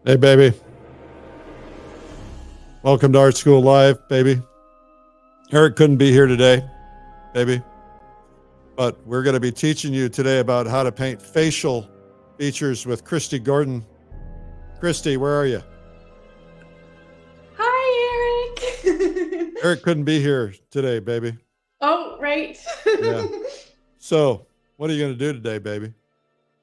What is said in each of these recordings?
Hey, baby. Welcome to Art School Live, baby. Eric couldn't be here today, baby. But we're going to be teaching you today about how to paint facial features with Kristy Gordon. Kristy, where are you? Hi, Eric. Eric couldn't be here today, baby. Oh, right. Yeah. So, what are you going to do today, baby?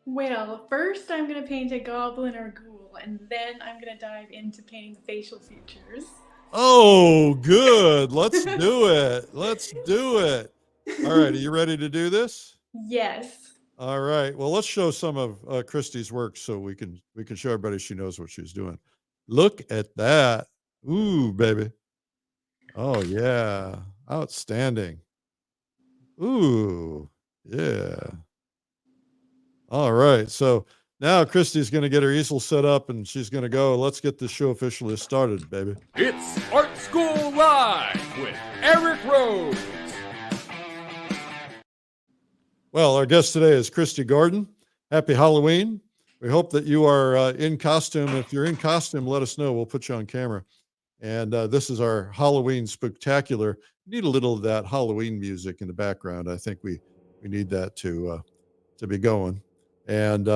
Well, first I'm going to paint a goblin or ghoul, and then I'm going to dive into painting the facial features. Oh, good. Let's do it. Let's do it. All right. Are you ready to do this? Yes. All right. Well, let's show some of Kristy's work so we can show everybody she knows what she's doing. Look at that. Ooh, baby. Oh, yeah. Outstanding. Ooh, yeah. All right. So now Kristy's going to get her easel set up and she's going to go. Let's get this show officially started, baby. It's Art School Live with Eric Rhodes. Well, our guest today is Kristy Gordon. Happy Halloween. We hope that you are in costume. If you're in costume, let us know. We'll put you on camera. And this is our Halloween spectacular. We need a little of that Halloween music in the background. I think we need that to be going. And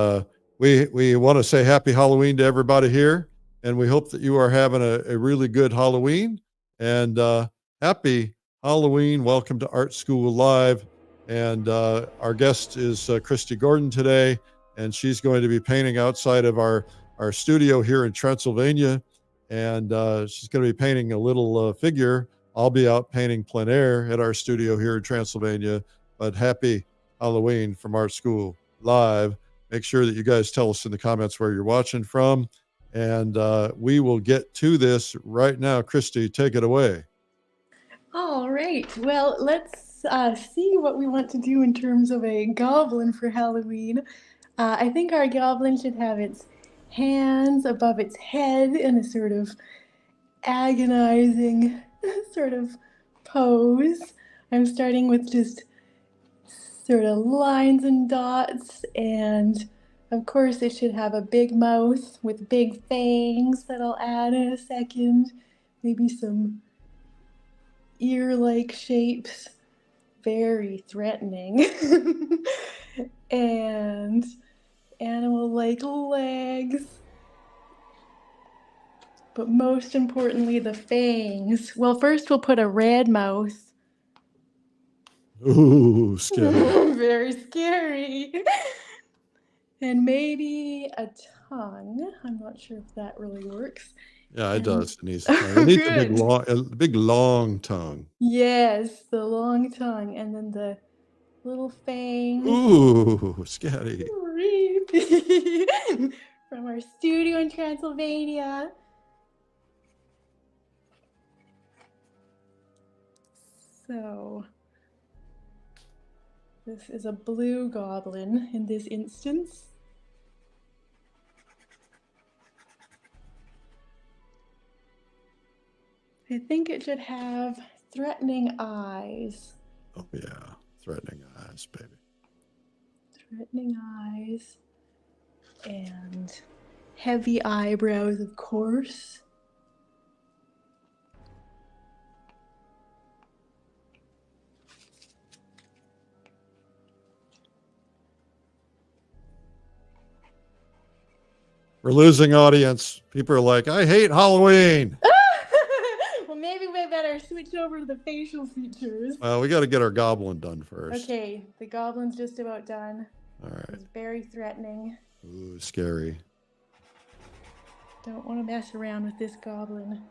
we want to say happy Halloween to everybody here. And we hope that you are having a really good Halloween. And happy Halloween. Welcome to Art School Live. And our guest is Kristy Gordon today. And she's going to be painting outside of our studio here in Transylvania. And she's going to be painting a little figure. I'll be out painting plein air at our studio here in Transylvania. But happy Halloween from Art School Live. Make sure that you guys tell us in the comments where you're watching from. And we will get to this right now. Kristy, take it away. All right. Well, let's see what we want to do in terms of a goblin for Halloween. I think our goblin should have its hands above its head in a sort of agonizing sort of pose. I'm starting with just sort of lines and dots, and of course it should have a big mouth with big fangs that I'll add in a second. Maybe some ear-like shapes, very threatening. And animal-like legs. But most importantly, the fangs. Well, first we'll put a red mouth. Ooh, scary. Very scary. And maybe a tongue. I'm not sure if that really works. Yeah, it does. It needs a tongue. It needs a big long tongue. Yes, the long tongue, and then the little fangs. Ooh, scary. From our studio in Transylvania. So this is a blue goblin in this instance. I think it should have threatening eyes. Oh, yeah. Threatening eyes, baby. Threatening eyes. And heavy eyebrows, of course. We're losing audience. People are like, I hate Halloween. Well, maybe we better switch over to the facial features. Well, we got to get our goblin done first. Okay, the goblin's just about done. All right. It's very threatening. Ooh, scary. Don't want to mess around with this goblin.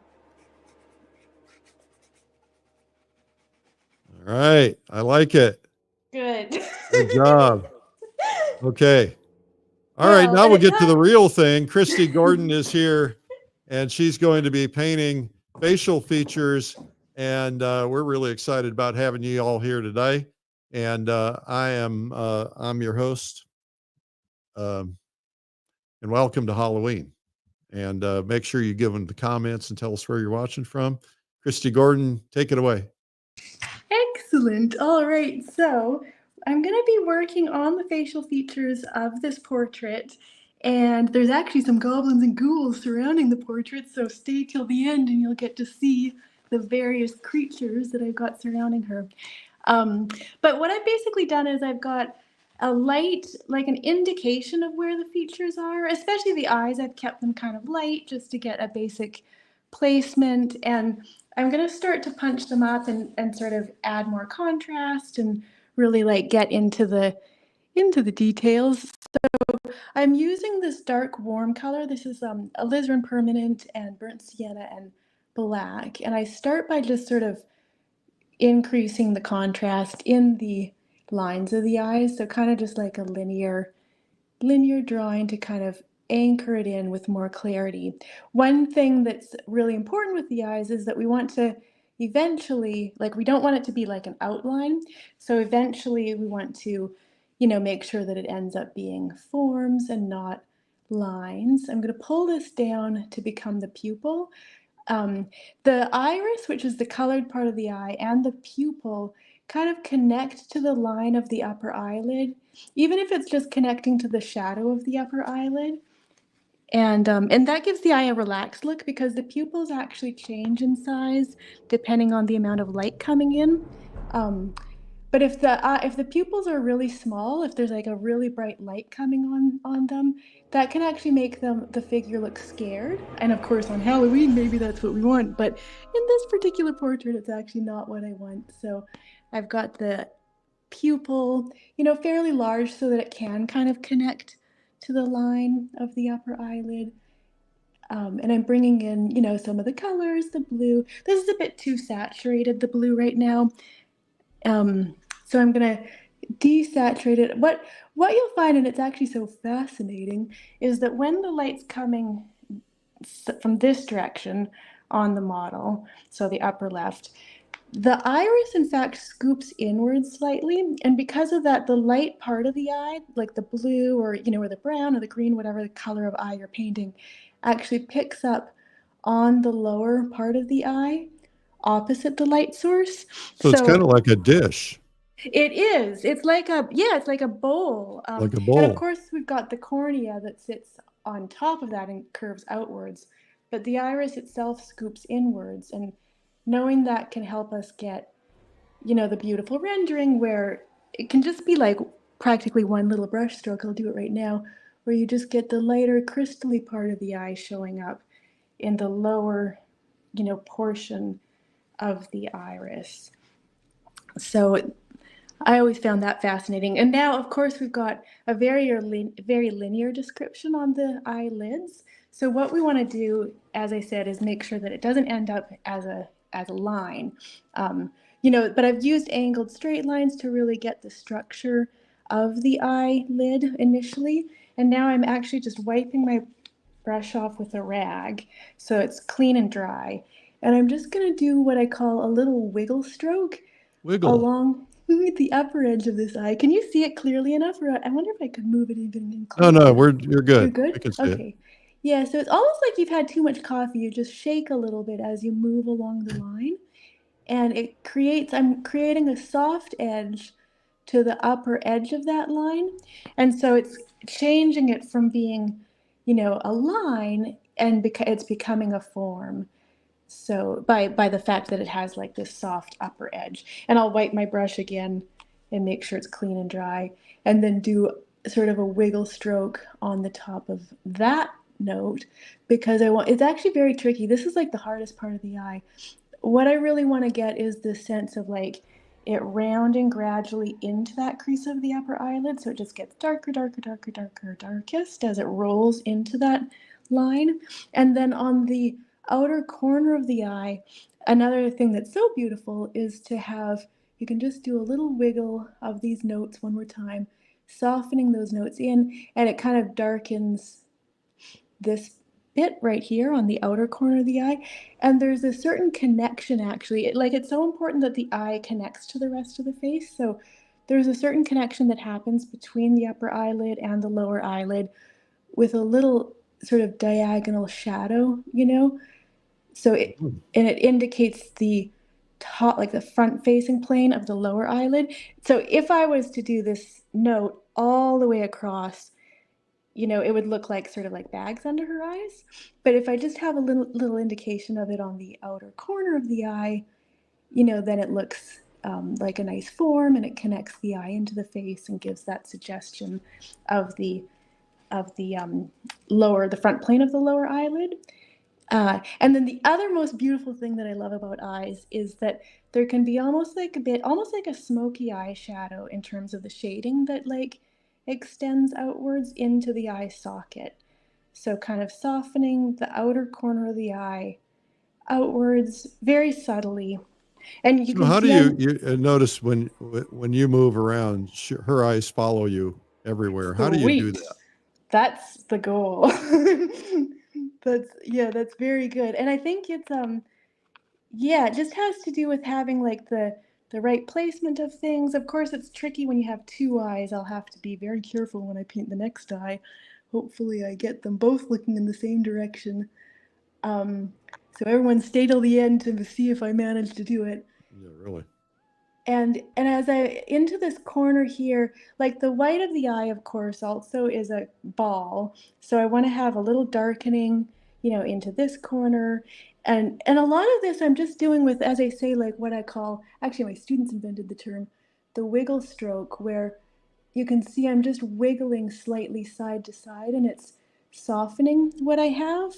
All right. I like it. Good. Good job. Okay. All right. Now we'll get to the real thing. Kristy Gordon is here, and she's going to be painting facial features. And we're really excited about having you all here today. And I'm your host. And welcome to Halloween. And make sure you give them the comments and tell us where you're watching from. Kristy Gordon, take it away. Excellent. All right. So I'm going to be working on the facial features of this portrait. And there's actually some goblins and ghouls surrounding the portrait, so stay till the end and you'll get to see the various creatures that I've got surrounding her. But what I've basically done is I've got a light, like an indication of where the features are, especially the eyes. I've kept them kind of light just to get a basic placement. And I'm going to start to punch them up and sort of add more contrast and really like get into the details. So I'm using this dark warm color. This is alizarin permanent and burnt sienna and black. And I start by just sort of increasing the contrast in the lines of the eyes. So kind of just like a linear drawing to kind of anchor it in with more clarity. One thing that's really important with the eyes is that we want to eventually, like we don't want it to be like an outline. So eventually we want to, make sure that it ends up being forms and not lines. I'm going to pull this down to become the pupil. The iris, which is the colored part of the eye, and the pupil kind of connect to the line of the upper eyelid, even if it's just connecting to the shadow of the upper eyelid. And that gives the eye a relaxed look because the pupils actually change in size depending on the amount of light coming in. But if the pupils are really small, if there's like a really bright light coming on them, that can actually make the figure look scared. And of course, on Halloween, maybe that's what we want. But in this particular portrait, it's actually not what I want. So I've got the pupil, fairly large so that it can kind of connect to the line of the upper eyelid. And I'm bringing in, some of the colors, the blue. This is a bit too saturated, the blue right now. So I'm going to desaturate it. What you'll find, and it's actually so fascinating, is that when the light's coming from this direction on the model, so the upper left, the iris, in fact, scoops inwards slightly. And because of that, the light part of the eye, like the blue or, or the brown or the green, whatever the color of eye you're painting, actually picks up on the lower part of the eye opposite the light source. So it's kind of like a dish. It is. It's like a bowl. Like a bowl. And of course, we've got the cornea that sits on top of that and curves outwards. But the iris itself scoops inwards. And knowing that can help us get, the beautiful rendering where it can just be like practically one little brush stroke. I'll do it right now, where you just get the lighter crystally part of the eye showing up in the lower, portion of the iris. So I always found that fascinating. And now, of course, we've got a very linear description on the eyelids. So what we want to do, as I said, is make sure that it doesn't end up as a line. But I've used angled straight lines to really get the structure of the eyelid initially. And now I'm actually just wiping my brush off with a rag so it's clean and dry. And I'm just going to do what I call a little wiggle stroke along the upper edge of this eye. Can you see it clearly enough? Or I wonder if I could move it even closer. No, you're good. You're good? I can see okay. it. Yeah, so it's almost like you've had too much coffee. You just shake a little bit as you move along the line. And I'm creating a soft edge to the upper edge of that line. And so it's changing it from being, a line and it's becoming a form. So by the fact that it has like this soft upper edge. And I'll wipe my brush again and make sure it's clean and dry. And then do sort of a wiggle stroke on the top of that note because it's actually very tricky. This is like the hardest part of the eye. What I really want to get is the sense of like it rounding gradually into that crease of the upper eyelid. So it just gets darker, darkest as it rolls into that line. And then on the outer corner of the eye, another thing that's so beautiful is to have, you can just do a little wiggle of these notes one more time, softening those notes in, and it kind of darkens this bit right here on the outer corner of the eye. And there's a certain connection actually. It's so important that the eye connects to the rest of the face. So there's a certain connection that happens between the upper eyelid and the lower eyelid with a little sort of diagonal shadow, So it indicates the top, like the front facing plane of the lower eyelid. So if I was to do this note all the way across, it would look like sort of like bags under her eyes. But if I just have a little indication of it on the outer corner of the eye, then it looks like a nice form, and it connects the eye into the face and gives that suggestion of the the front plane of the lower eyelid. And then the other most beautiful thing that I love about eyes is that there can be almost like a smoky eyeshadow in terms of the shading that like extends outwards into the eye socket. So kind of softening the outer corner of the eye outwards very subtly. And you So can how do see you notice when you move around, her eyes follow you everywhere? How do you do Sweet. that? That's the goal. That's very good. And I think it's it just has to do with having like the right placement of things. Of course, it's tricky when you have two eyes. I'll have to be very careful when I paint the next eye. Hopefully I get them both looking in the same direction. So everyone stay till the end to see if I manage to do it. Yeah, really. And as I into this corner here, like the white of the eye, of course, also is a ball. So I want to have a little darkening, into this corner. And a lot of this I'm just doing with, as I say, like what I call, actually my students invented the term, the wiggle stroke, where you can see I'm just wiggling slightly side to side, and it's softening what I have.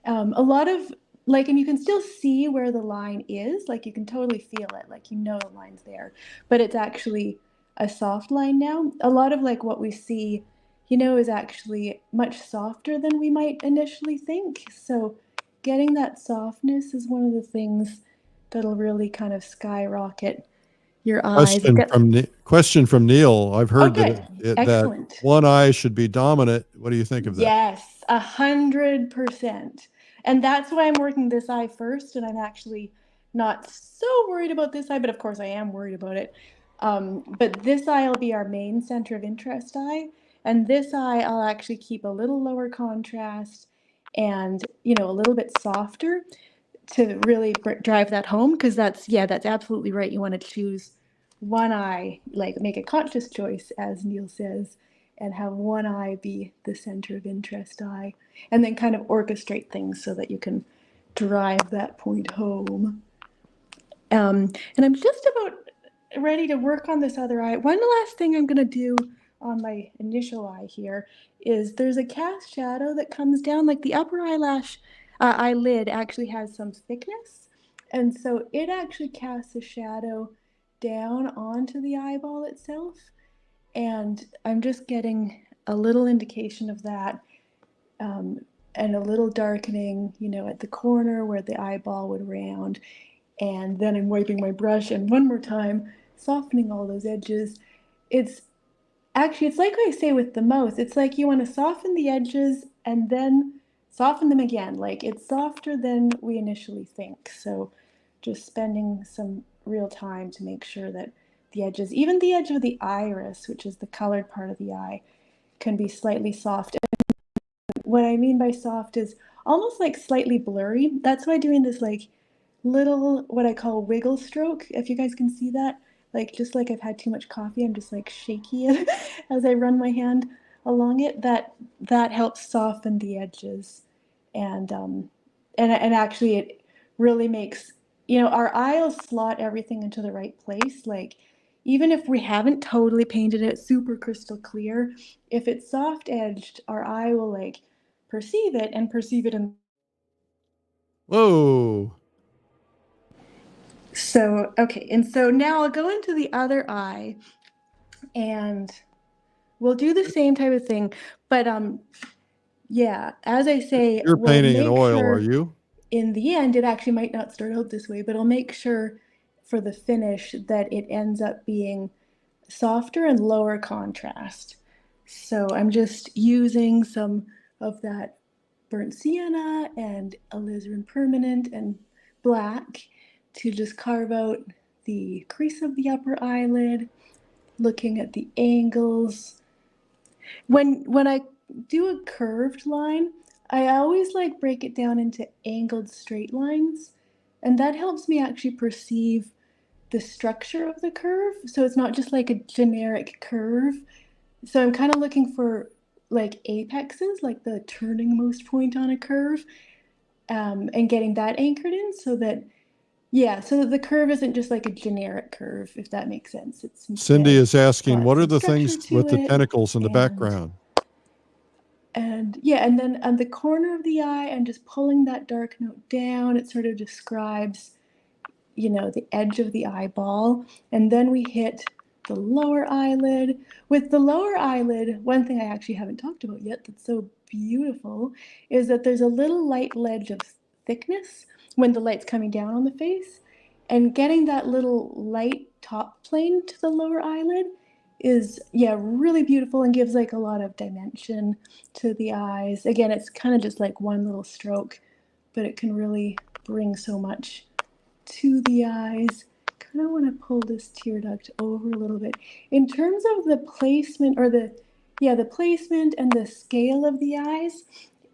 A lot of like, and you can still see where the line is, like you can totally feel it, like the line's there, but it's actually a soft line now. A lot of like what we see, is actually much softer than we might initially think. So getting that softness is one of the things that'll really kind of skyrocket your eyes. Question from Neil. I've heard Okay, that excellent. one eye should be dominant. What do you think of that? Yes, 100%. And that's why I'm working this eye first, and I'm actually not so worried about this eye, but of course I am worried about it. But this eye will be our main center of interest eye, and this eye I'll actually keep a little lower contrast and, a little bit softer to really drive that home, because that's absolutely right. You want to choose one eye, like make a conscious choice, as Neil says, and have one eye be the center of interest eye, and then kind of orchestrate things so that you can drive that point home. And I'm just about ready to work on this other eye. One last thing I'm going to do on my initial eye here is there's a cast shadow that comes down, like the upper eyelid actually has some thickness, and so it actually casts a shadow down onto the eyeball itself. And I'm just getting a little indication of that, and a little darkening, at the corner where the eyeball would round. And then I'm wiping my brush and one more time, softening all those edges. It's like I say with the mouth, it's like you want to soften the edges and then soften them again. Like it's softer than we initially think. So just spending some real time to make sure that the edges, even the edge of the iris, which is the colored part of the eye, can be slightly soft. And what I mean by soft is almost like slightly blurry. That's why doing this like little, what I call wiggle stroke, if you guys can see that, like just like I've had too much coffee, I'm just like shaky as I run my hand along it. That helps soften the edges, and actually it really makes, our eye will slot everything into the right place. Like even if we haven't totally painted it super crystal clear, if it's soft edged, our eye will like perceive it in. Whoa. So, okay, and so now I'll go into the other eye and we'll do the same type of thing. But as I say, You're we'll painting in make oil, sure are you? in the end, it actually might not start out this way, but I'll make sure for the finish that it ends up being softer and lower contrast. So I'm just using some of that burnt sienna and alizarin permanent and black to just carve out the crease of the upper eyelid, looking at the angles. When I do a curved line, I always like break it down into angled straight lines, and that helps me actually perceive the structure of the curve. So it's not just like a generic curve. So I'm kind of looking for like apexes, like the turningmost point on a curve, and getting that anchored in so that, yeah, so that the curve isn't just like a generic curve, if that makes sense. It's Cindy instead is asking, got what are some the structure things to with the it, tentacles in the and background? and yeah, and then on the corner of the eye, I'm just pulling that dark note down. It sort of describes, you know, the edge of the eyeball. And then we hit the lower eyelid. With the lower eyelid, one thing I actually haven't talked about yet that's so beautiful is that there's a little light ledge of thickness when the light's coming down on the face. And getting that little light top plane to the lower eyelid is, yeah, really beautiful and gives like a lot of dimension to the eyes. Again, it's kind of just like one little stroke, but it can really bring so much to the eyes. Kind of want to pull this tear duct over a little bit. In terms of the placement, or the placement and the scale of the eyes,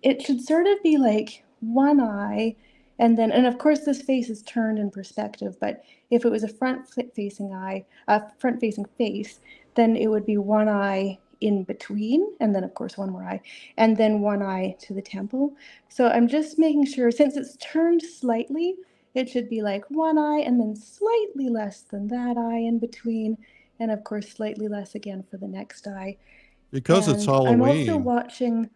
it should sort of be like one eye, and then, and of course this face is turned in perspective, but if it was a front-facing eye, a front-facing face, then it would be one eye in between, and then of course one more eye, and then one eye to the temple. So I'm just making sure, since it's turned slightly, it should be like one eye and then slightly less than that eye in between, and of course slightly less again for the next eye. Because it's And I'm also Halloween. watching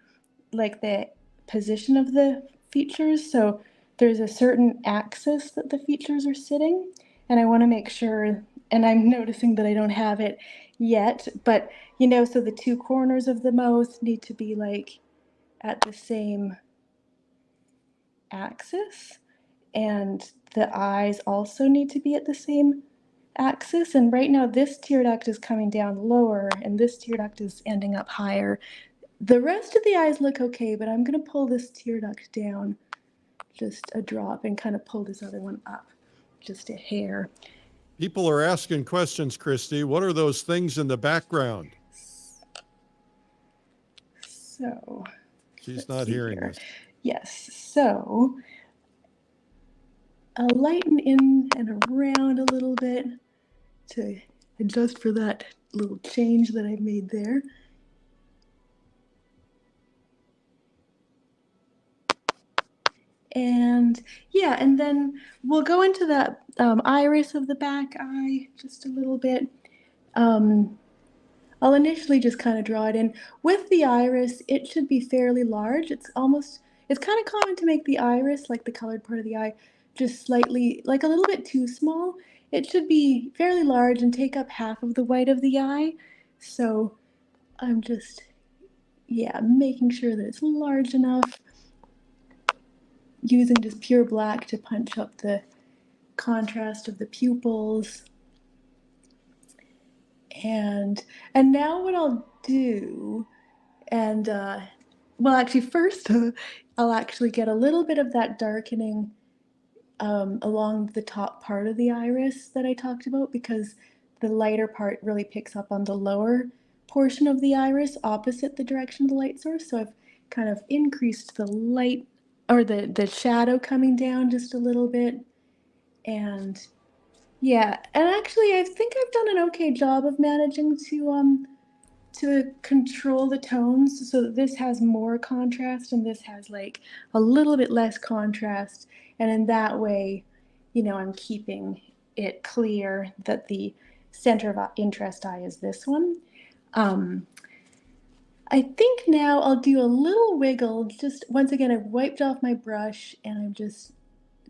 like the position of the features. So there's a certain axis that the features are sitting, and I want to make sure, and I'm noticing that I don't have it yet, but you know, so the two corners of the mouth need to be like at the same axis, and the eyes also need to be at the same axis. And right now this tear duct is coming down lower and this tear duct is ending up higher. The rest of the eyes look okay, but I'm going to pull this tear duct down just a drop and kind of pull this other one up just a hair. People are asking questions, Kristy. What are those things in the background? So She's not hearing here. us. Yes, so I'll lighten in and around a little bit to adjust for that little change that I made there. And yeah, and then we'll go into that iris of the back eye just a little bit. I'll initially just kind of draw it in. With the iris, it should be fairly large. It's kind of common to make the iris, like the colored part of the eye, just slightly, like a little bit too small. It should be fairly large and take up half of the white of the eye. So I'm just, yeah, making sure that it's large enough, using just pure black to punch up the contrast of the pupils. And now what I'll do, and well, actually first I'll actually get a little bit of that darkening along the top part of the iris that I talked about, because the lighter part really picks up on the lower portion of the iris opposite the direction of the light source. So I've kind of increased the light, or the shadow coming down just a little bit. And yeah, and actually I think I've done an okay job of managing to control the tones so that this has more contrast and this has like a little bit less contrast, and in that way, you know, I'm keeping it clear that the center of interest eye is this one. I think now I'll do a little wiggle. Just once again, I've wiped off my brush and I'm just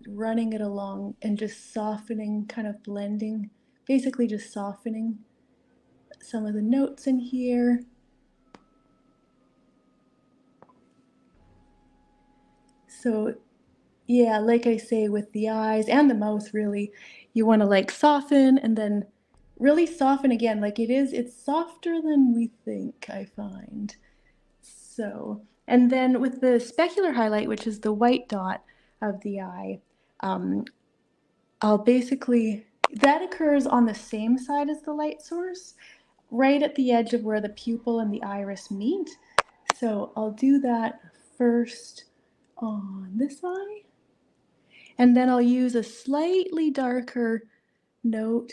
running it along and just softening, kind of blending, basically just softening some of the notes in here. So yeah, like I say, with the eyes and the mouth, really, you want to like soften and then really soften again. Like it's softer than we think, I find. So, and then with the specular highlight, which is the white dot of the eye, I'll basically, that occurs on the same side as the light source, right at the edge of where the pupil and the iris meet. So I'll do that first on this eye. And then I'll use a slightly darker note,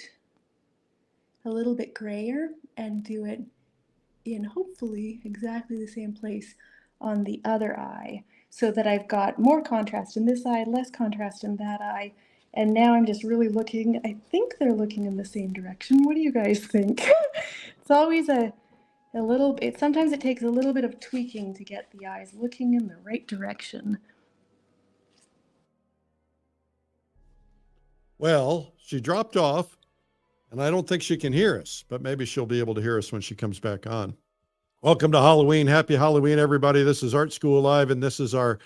a little bit grayer, and do it in hopefully exactly the same place on the other eye, so that I've got more contrast in this eye, less contrast in that eye. And now I'm just really looking, I think they're looking in the same direction. What do you guys think? It's always a little bit, sometimes it takes a little bit of tweaking to get the eyes looking in the right direction. Well, she dropped off, and I don't think she can hear us, but maybe she'll be able to hear us when she comes back on. Welcome to Halloween. Happy Halloween, everybody. This is Art School Live, and this is our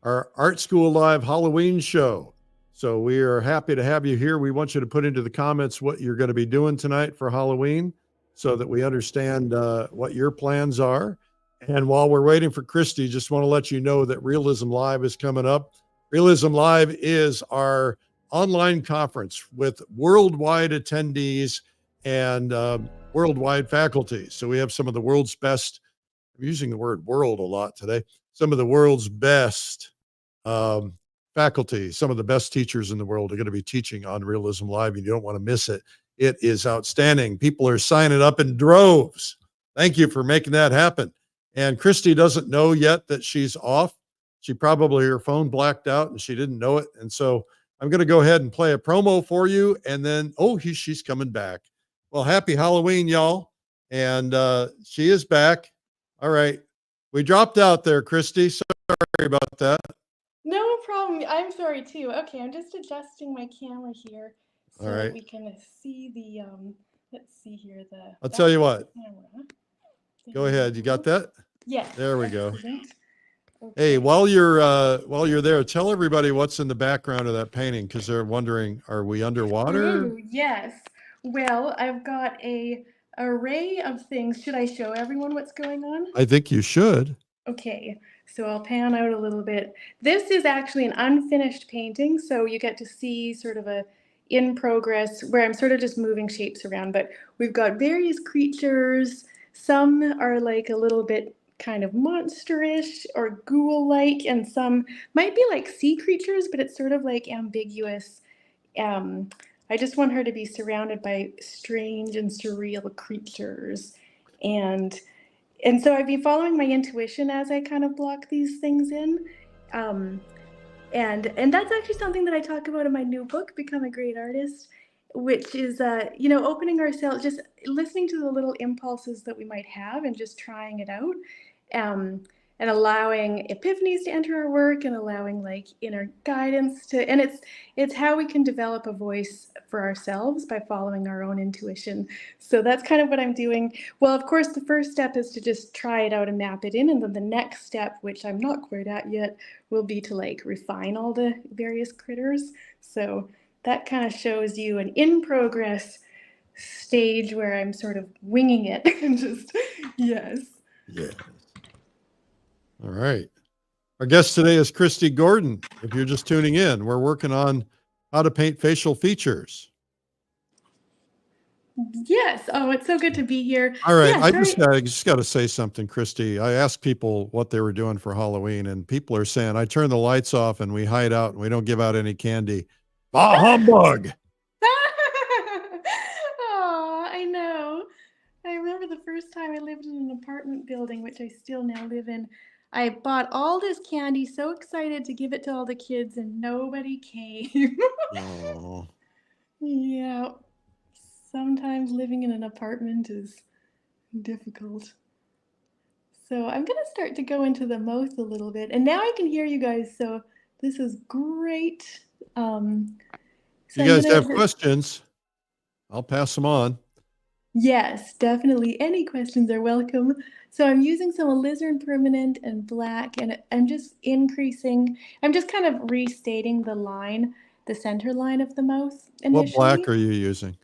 Art School Live Halloween show. So we are happy to have you here. We want you to put into the comments what you're going to be doing tonight for Halloween so that we understand what your plans are. And while we're waiting for Kristy, just want to let you know that Realism Live is coming up. Realism Live is our online conference with worldwide attendees and worldwide faculty. So we have some of the world's best, I'm using the word world a lot today, some of the world's best faculty, some of the best teachers in the world are going to be teaching on Realism Live, and you don't want to miss it. It is outstanding. People are signing up in droves. Thank you for making that happen. And Kristy doesn't know yet that she's off. She probably, her phone blacked out and she didn't know it. And so I'm going to go ahead and play a promo for you. And then, she's coming back. Well, happy Halloween, y'all. And she is back. All right. We dropped out there, Kristy. Sorry about that. No problem. I'm sorry too. Okay, I'm just adjusting my camera here so All right. that we can see the, let's see here, I'll tell you what. Camera. Go ahead. You got that? Yes. There we go. Excellent. Hey, Okay. while you're there, tell everybody what's in the background of that painting, because they're wondering, are we underwater? Ooh, yes. Well, I've got a array of things. Should I show everyone what's going on? I think you should. Okay, so I'll pan out a little bit. This is actually an unfinished painting, so you get to see sort of a in progress where I'm sort of just moving shapes around, but we've got various creatures. Some are like a little bit kind of monsterish or ghoul-like, and some might be like sea creatures, but it's sort of like ambiguous. I just want her to be surrounded by strange and surreal creatures. And so I've been following my intuition as I kind of block these things in. And that's actually something that I talk about in my new book, Become a Great Artist, which is, opening ourselves, just listening to the little impulses that we might have and just trying it out. And allowing epiphanies to enter our work and allowing like inner guidance to, and it's how we can develop a voice for ourselves by following our own intuition. So that's kind of what I'm doing. Well, of course, the first step is to just try it out and map it in. And then the next step, which I'm not quite at yet, will be to like refine all the various critters. So that kind of shows you an in progress stage where I'm sort of winging it and just, yes. Yeah. All right. Our guest today is Kristy Gordon. If you're just tuning in, we're working on how to paint facial features. Yes. Oh, it's so good to be here. All right. Yeah, I just got to say something, Kristy. I asked people what they were doing for Halloween, and people are saying, I turn the lights off and we hide out and we don't give out any candy. Bah humbug. Oh, I know. I remember the first time I lived in an apartment building, which I still now live in. I bought all this candy, so excited to give it to all the kids, and nobody came. Oh. Yeah. Sometimes living in an apartment is difficult. So I'm going to start to go into the mouth a little bit. And now I can hear you guys, so this is great. So You guys have questions? I'll pass them on. Yes, definitely. Any questions are welcome. So I'm using some alizarin permanent and black, and I'm just increasing, I'm just kind of restating the line, the center line of the mouth initially. What black are you using?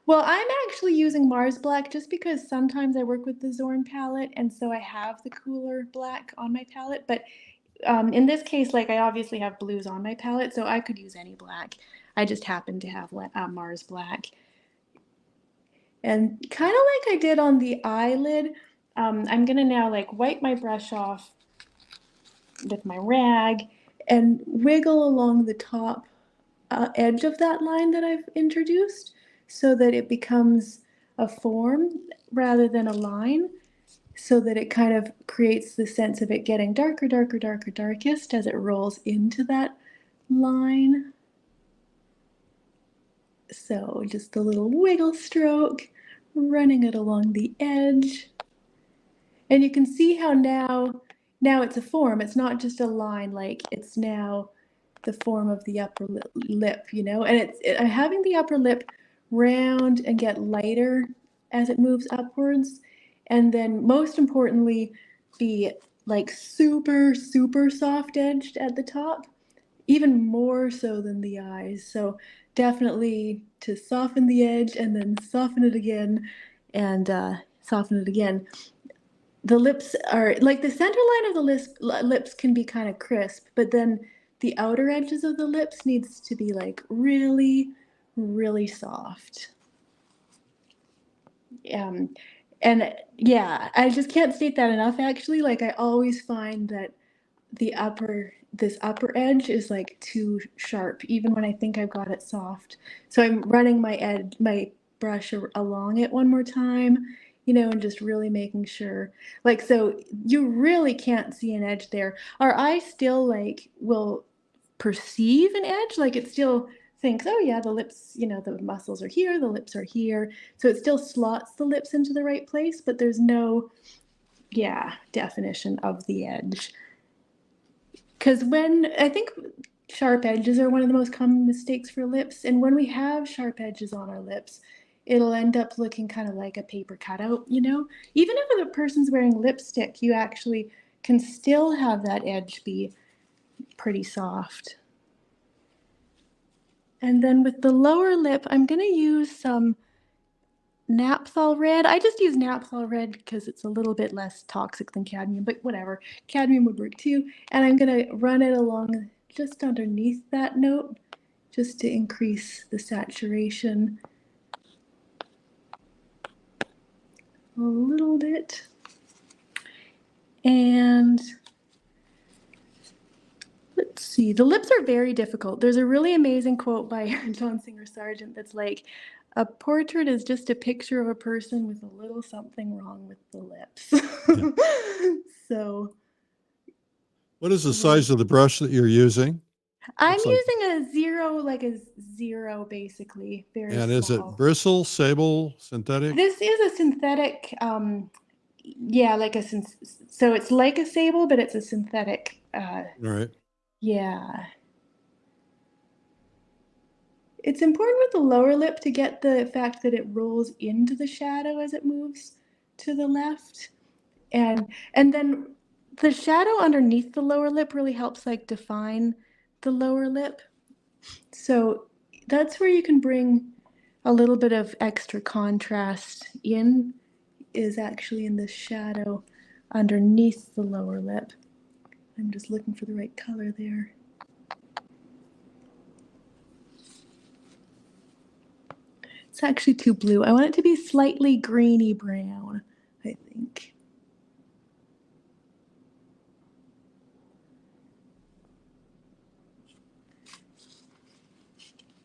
Well, I'm actually using Mars Black just because sometimes I work with the Zorn palette, and so I have the cooler black on my palette. But in this case, like I obviously have blues on my palette, so I could use any black. I just happen to have Mars Black. And kind of like I did on the eyelid, I'm going to now like wipe my brush off with my rag and wiggle along the top edge of that line that I've introduced so that it becomes a form rather than a line. so that it kind of creates the sense of it getting darker, darker, darker, darkest as it rolls into that line. So just a little wiggle stroke, running it along the edge. And you can see how now it's a form. It's not just a line, like it's now the form of the upper lip, you know? And I'm having the upper lip round and get lighter as it moves upwards. And then most importantly, be like super, super soft edged at the top, even more so than the eyes. So definitely to soften the edge and then soften it again and soften it again. The lips are like the center line of the lips can be kind of crisp, but then the outer edges of the lips needs to be like really, really soft. And yeah, I just can't state that enough actually. Like I always find that this upper edge is like too sharp, even when I think I've got it soft. So I'm running my brush along it one more time, you know, and just really making sure. Like, so you really can't see an edge there. Our eye still like will perceive an edge, like it still thinks, oh yeah, the lips, you know, the muscles are here, the lips are here. So it still slots the lips into the right place, but there's no, definition of the edge. Because when I think sharp edges are one of the most common mistakes for lips, and when we have sharp edges on our lips, it'll end up looking kind of like a paper cutout, you know? Even if a person's wearing lipstick, you actually can still have that edge be pretty soft. And then with the lower lip, I'm going to use some naphthol red. I just use naphthol red because it's a little bit less toxic than cadmium, but whatever. Cadmium would work too. And I'm going to run it along just underneath that note just to increase the saturation a little bit. And let's see, the lips are very difficult. There's a really amazing quote by John Singer Sargent that's like, a portrait is just a picture of a person with a little something wrong with the lips. Yeah. So. What is the size of the brush that you're using? I'm using a zero basically, very small. And is it bristle, sable, synthetic? This is a synthetic, so it's like a sable, but it's a synthetic. All right. Yeah. It's important with the lower lip to get the fact that it rolls into the shadow as it moves to the left. And then the shadow underneath the lower lip really helps like define the lower lip. So that's where you can bring a little bit of extra contrast in, is actually in the shadow underneath the lower lip. I'm just looking for the right color there. It's actually too blue. I want it to be slightly greeny brown, I think.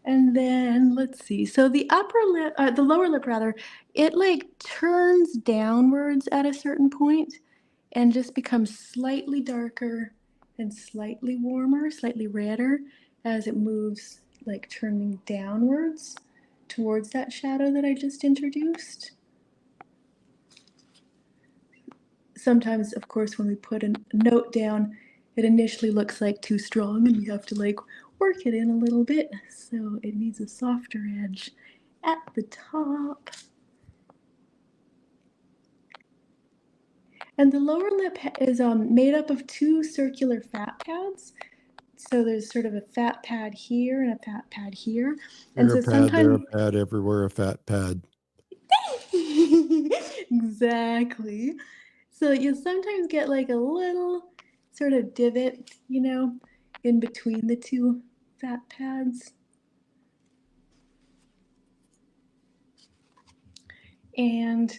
And then let's see. So the the lower lip rather, it like turns downwards at a certain point and just becomes slightly darker and slightly warmer, slightly redder as it moves, like turning downwards towards that shadow that I just introduced. Sometimes, of course, when we put a note down, it initially looks like too strong and we have to like work it in a little bit. So it needs a softer edge at the top. And the lower lip is made up of two circular fat pads. So there's sort of a fat pad here and a fat pad here. And so sometimes there a pad everywhere, a fat pad. Exactly. So you sometimes get like a little sort of divot, you know, in between the two fat pads. And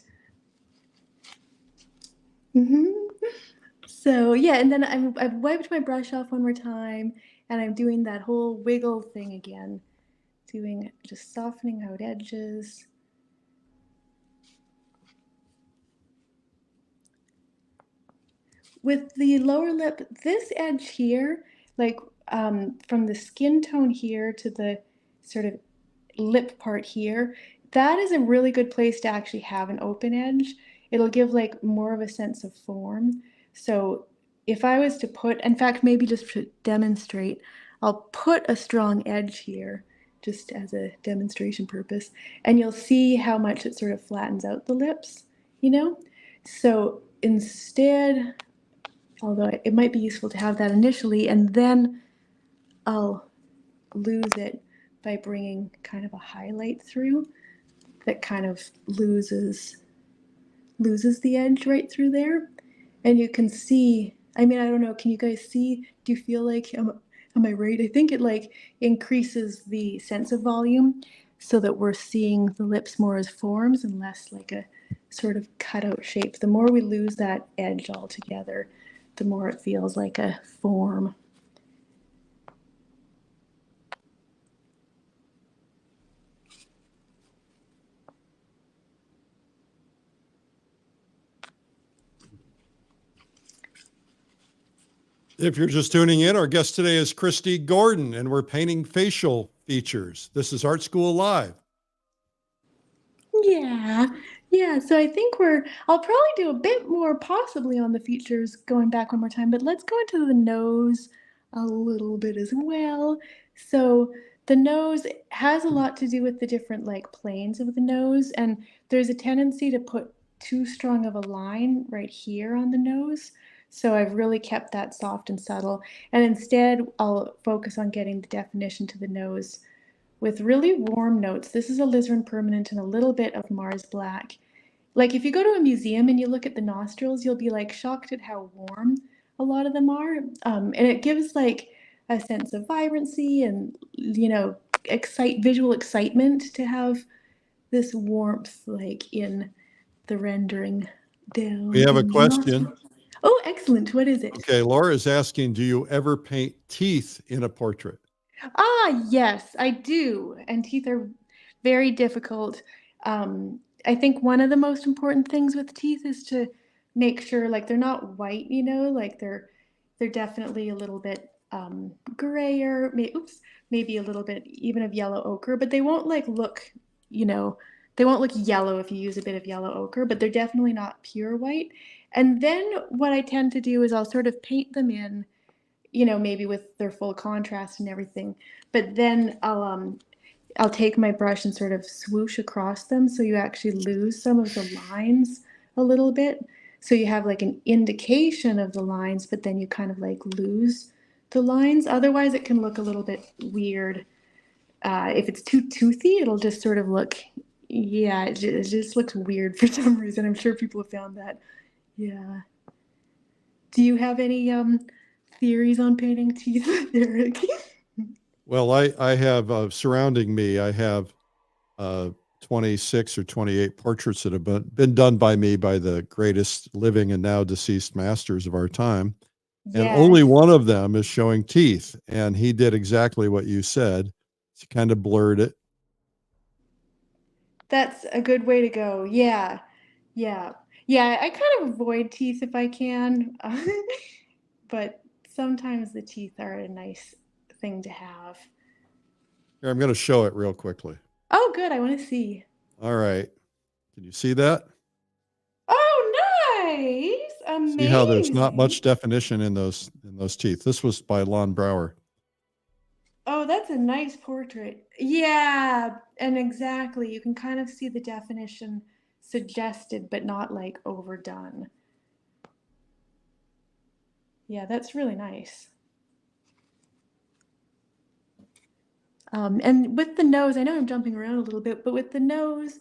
so yeah, and then I've wiped my brush off one more time, and I'm doing that whole wiggle thing again, just softening out edges. with the lower lip, this edge here, like from the skin tone here to the sort of lip part here, that is a really good place to actually have an open edge. It'll give like more of a sense of form. So if I was to put, in fact, maybe just to demonstrate, I'll put a strong edge here just as a demonstration purpose, and you'll see how much it sort of flattens out the lips, you know? So instead, although it might be useful to have that initially, and then I'll lose it by bringing kind of a highlight through that kind of loses the edge right through there. And you can see, I mean, I don't know, can you guys see? Do you feel like, am I right? I think it like increases the sense of volume so that we're seeing the lips more as forms and less like a sort of cutout shape. The more we lose that edge altogether, the more it feels like a form. If you're just tuning in, our guest today is Kristy Gordon, and we're painting facial features. This is Art School Live. Yeah. So I think I'll probably do a bit more possibly on the features going back one more time, but let's go into the nose a little bit as well. So the nose has a lot to do with the different like planes of the nose, and there's a tendency to put too strong of a line right here on the nose. So I've really kept that soft and subtle, and instead I'll focus on getting the definition to the nose with really warm notes. This is alizarin permanent and a little bit of Mars black. Like if you go to a museum and you look at the nostrils, you'll be like shocked at how warm a lot of them are. And it gives like a sense of vibrancy and, you know, visual excitement to have this warmth like in the rendering down. We have a in the question. nostril. Oh, excellent. What is it? Okay, Laura is asking, do you ever paint teeth in a portrait? Yes, I do. And teeth are very difficult. I think one of the most important things with teeth is to make sure like they're not white, you know, like they're definitely a little bit grayer, maybe a little bit even of yellow ochre, but they won't like look, you know, they won't look yellow if you use a bit of yellow ochre, but they're definitely not pure white. And then what I tend to do is I'll sort of paint them in, you know, maybe with their full contrast and everything. But then I'll take my brush and sort of swoosh across them so you actually lose some of the lines a little bit. So you have like an indication of the lines, but then you kind of like lose the lines. Otherwise, it can look a little bit weird. If it's too toothy, it'll just sort of look, yeah, it just looks weird for some reason. I'm sure people have found that. Yeah. Do you have any theories on painting teeth, Eric? Well, I have surrounding me, I have 26 or 28 portraits that have been done by me by the greatest living and now deceased masters of our time. And only one of them is showing teeth. And he did exactly what you said. He kind of blurred it. That's a good way to go. Yeah. I kind of avoid teeth if I can. But sometimes the teeth are a nice thing to have. Here, I'm going to show it real quickly. Oh, good. I want to see. All right. Can you see that? Oh, nice. Amazing. See how there's not much definition in those teeth. This was by 𝗏𝗏. Oh, that's a nice portrait. Yeah, and exactly. You can kind of see the definition suggested, but not like overdone. Yeah, that's really nice. And with the nose, I know I'm jumping around a little bit, but with the nose,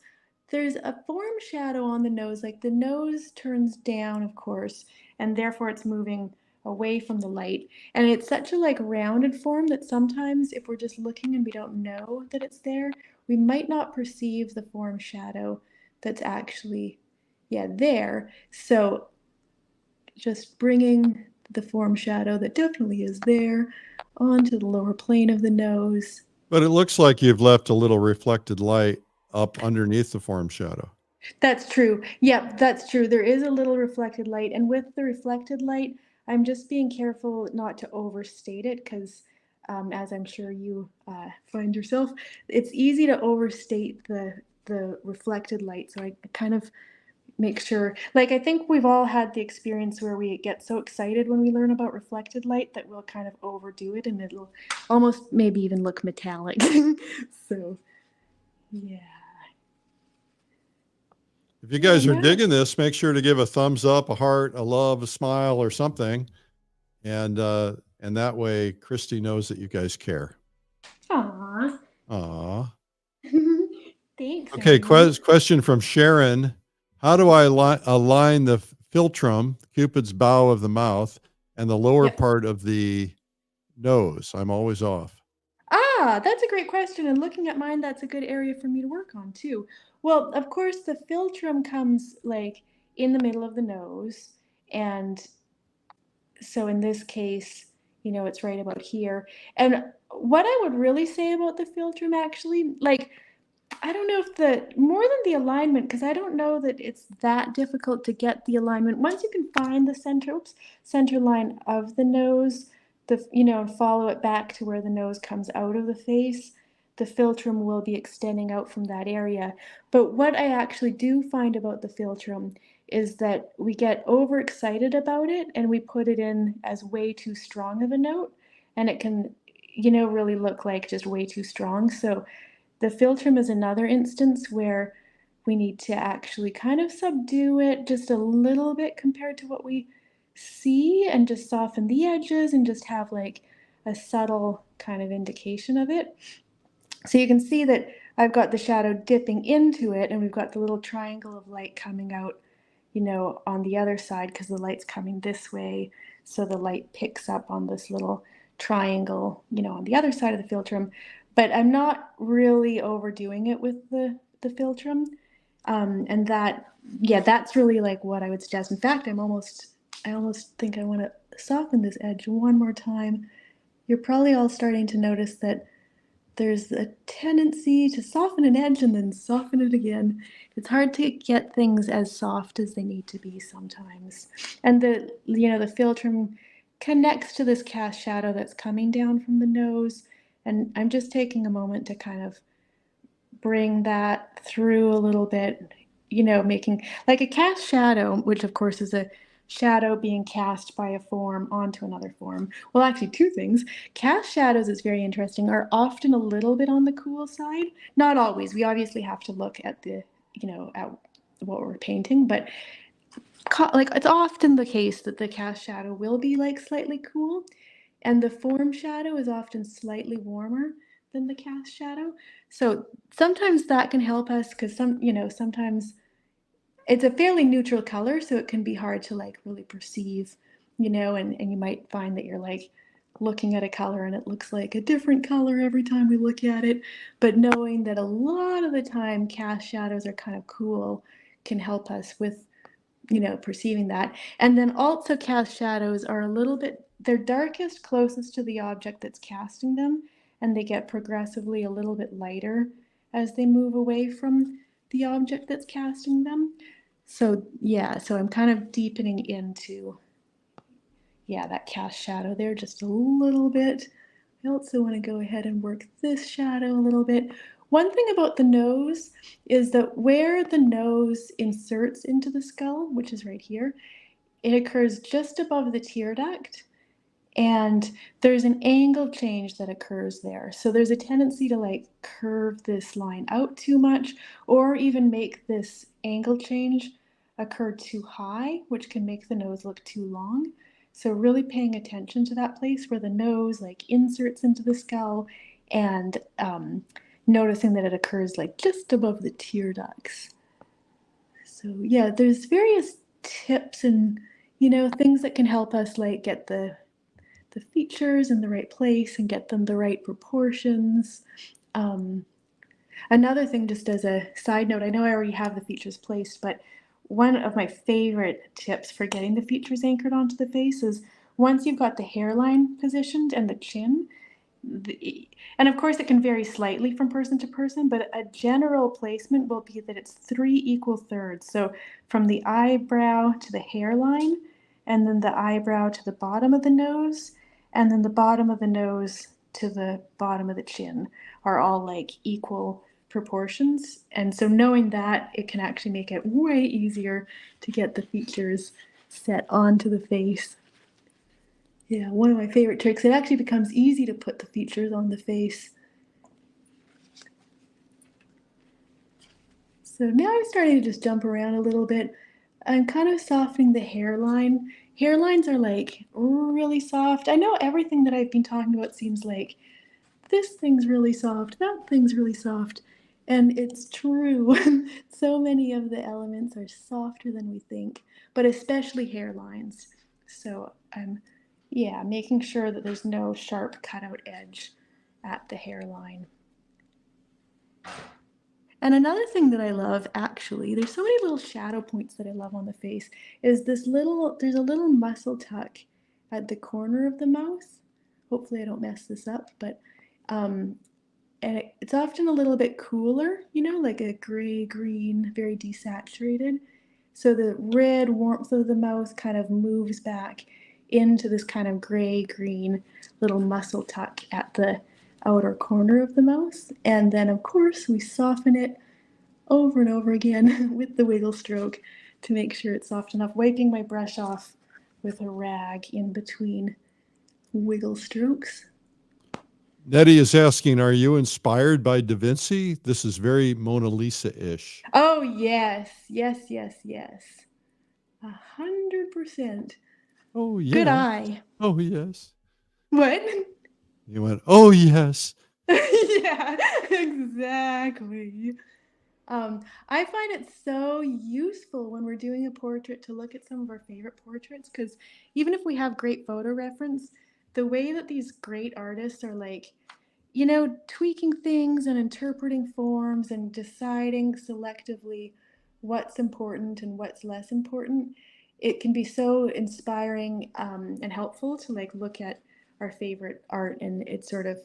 there's a form shadow on the nose. Like the nose turns down, of course, and therefore it's moving away from the light. And it's such a like rounded form that sometimes if we're just looking and we don't know that it's there, we might not perceive the form shadow that's actually, there. So just bringing the form shadow that definitely is there onto the lower plane of the nose. But it looks like you've left a little reflected light up underneath the form shadow. That's true. Yep, that's true. There is a little reflected light, and with the reflected light, I'm just being careful not to overstate it because, as I'm sure you find yourself, it's easy to overstate the reflected light. So I kind of make sure, like I think we've all had the experience where we get so excited when we learn about reflected light that we'll kind of overdo it, and it'll almost maybe even look metallic. So, yeah. If you guys are Yeah. digging this, make sure to give a thumbs up, a heart, a love, a smile, or something. And that way Kristy knows that you guys care. Aw. Aw. Thanks. Okay, Emily. question from Sharon. How do I align the philtrum, Cupid's bow of the mouth, and the lower Yep. part of the nose? I'm always off. That's a great question. And looking at mine, that's a good area for me to work on too. Well, of course, the philtrum comes like in the middle of the nose. And so in this case, it's right about here. And what I would really say about the philtrum actually, like, I don't know if more than the alignment, because I don't know that it's that difficult to get the alignment. Once you can find the center line of the nose, and follow it back to where the nose comes out of the face, the philtrum will be extending out from that area. But what I actually do find about the philtrum is that we get overexcited about it and we put it in as way too strong of a note, and it can, really look like just way too strong. So the philtrum is another instance where we need to actually kind of subdue it just a little bit compared to what we see and just soften the edges and just have like a subtle kind of indication of it. So you can see that I've got the shadow dipping into it and we've got the little triangle of light coming out, on the other side because the light's coming this way. So the light picks up on this little triangle, on the other side of the philtrum. But I'm not really overdoing it with the philtrum. And that's really like what I would suggest. In fact, I almost think I want to soften this edge one more time. You're probably all starting to notice that there's a tendency to soften an edge and then soften it again. It's hard to get things as soft as they need to be sometimes. And the philtrum connects to this cast shadow that's coming down from the nose. And I'm just taking a moment to kind of bring that through a little bit, making like a cast shadow, which of course is a shadow being cast by a form onto another form. Well, actually, two things. Cast shadows is very interesting, are often a little bit on the cool side. Not always. We obviously have to look at at what we're painting, but like it's often the case that the cast shadow will be like slightly cool, and the form shadow is often slightly warmer than the cast shadow. So sometimes that can help us because sometimes it's a fairly neutral color, so it can be hard to like really perceive, and you might find that you're like looking at a color and it looks like a different color every time we look at it. But knowing that a lot of the time cast shadows are kind of cool can help us with, perceiving that. And then also cast shadows are a little bit, they're darkest closest to the object that's casting them, and they get progressively a little bit lighter as they move away from the object that's casting them. So I'm kind of deepening into, that cast shadow there just a little bit. I also want to go ahead and work this shadow a little bit. One thing about the nose is that where the nose inserts into the skull, which is right here, it occurs just above the tear duct, and there's an angle change that occurs there. So there's a tendency to like curve this line out too much, or even make this angle change occur too high, which can make the nose look too long. So really paying attention to that place where the nose like inserts into the skull, and noticing that it occurs like just above the tear ducts. So yeah, there's various tips and things that can help us like get the features in the right place and get them the right proportions. Another thing, just as a side note, I know I already have the features placed, but one of my favorite tips for getting the features anchored onto the face is once you've got the hairline positioned and the chin, And of course it can vary slightly from person to person, but a general placement will be that it's 3 equal thirds. So from the eyebrow to the hairline, and then the eyebrow to the bottom of the nose, and then the bottom of the nose to the bottom of the chin are all like equal proportions. And so knowing that, it can actually make it way easier to get the features set onto the face. Yeah, one of my favorite tricks. It actually becomes easy to put the features on the face. So now I'm starting to just jump around a little bit. I'm kind of softening the hairline. Hairlines are like really soft. I know everything that I've been talking about seems like this thing's really soft, that thing's really soft. And it's true. So many of the elements are softer than we think, but especially hairlines. So I'm making sure that there's no sharp cutout edge at the hairline. And another thing that I love, actually, there's so many little shadow points that I love on the face, is there's a little muscle tuck at the corner of the mouth. Hopefully I don't mess this up, but and it's often a little bit cooler, like a gray-green, very desaturated. So the red warmth of the mouth kind of moves back into this kind of gray-green little muscle tuck at the outer corner of the mouth. And then, of course, we soften it over and over again with the wiggle stroke to make sure it's soft enough, wiping my brush off with a rag in between wiggle strokes. Nettie is asking, are you inspired by Da Vinci? This is very Mona Lisa-ish. Oh, yes. Yes, yes, yes. 100%. Oh, yes. Good eye. Oh, yes. What? You went, oh, yes. Yeah, exactly. I find it so useful when we're doing a portrait to look at some of our favorite portraits, because even if we have great photo reference, the way that these great artists are like, tweaking things and interpreting forms and deciding selectively what's important and what's less important, it can be so inspiring and helpful to like look at our favorite art, and it sort of,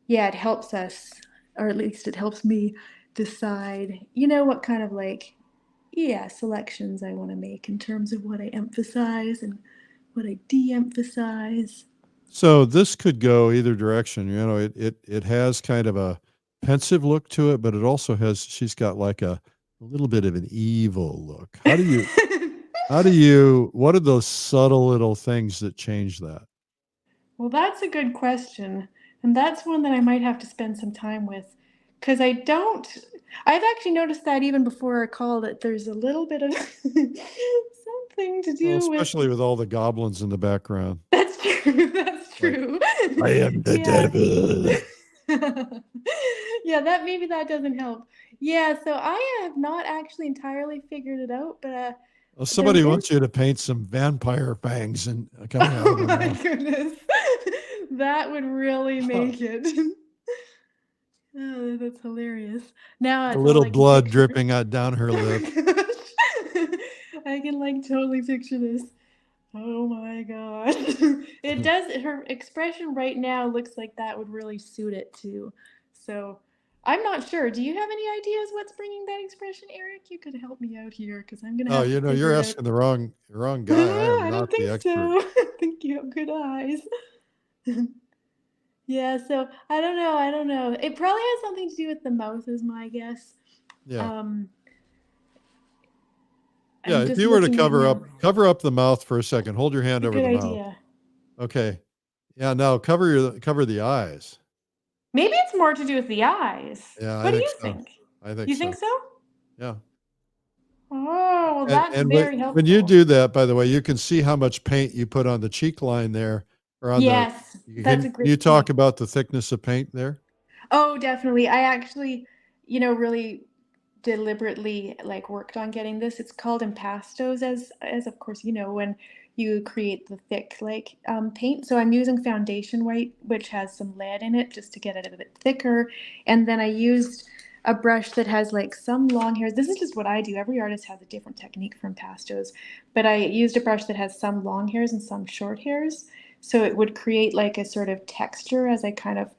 it helps us, or at least it helps me decide, what kind of like, selections I want to make in terms of what I emphasize and what I de-emphasize. So this could go either direction. It has kind of a pensive look to it, but it also has, she's got like a little bit of an evil look. What are those subtle little things that change that? Well, that's a good question. And that's one that I might have to spend some time with, because I've actually noticed that even before our call, that there's a little bit of something to do with. Especially with all the goblins in the background. That's true. That's true. I am the devil. Yeah, maybe that doesn't help. Yeah, so I have not actually entirely figured it out, but well, somebody wants you to paint some vampire fangs and coming out of oh the my mouth. goodness. That would really make it. Oh, that's hilarious. Now A little blood dripping down her lip. I can like totally picture this. Oh my gosh. It does, her expression right now looks like that would really suit it too. So I'm not sure. Do you have any ideas what's bringing that expression, Eric? You could help me out here, because I'm gonna have to figure you're it asking the wrong guy. I am not the expert. So. I think you have good eyes. Yeah, so I don't know. It probably has something to do with the mouth, is my guess. Yeah. Yeah, if you were to cover up the mouth for a second, hold your hand over the mouth. Good idea. Okay. Yeah, now cover the eyes. Maybe it's more to do with the eyes. Yeah. What do you think? I think you think so? Yeah. Oh, well, that's very helpful. When you do that, by the way, you can see how much paint you put on the cheek line there. Or on yes, that's a great you talk about the thickness of paint there? Oh, definitely. I actually, really deliberately like worked on getting this. It's called impastos, as of course when you create the thick paint. So I'm using foundation white, which has some lead in it, just to get it a bit thicker. And then I used a brush that has like some long hairs. This is just what I do. Every artist has a different technique from Impastos, but I used a brush that has some long hairs and some short hairs. So it would create like a sort of texture as I kind of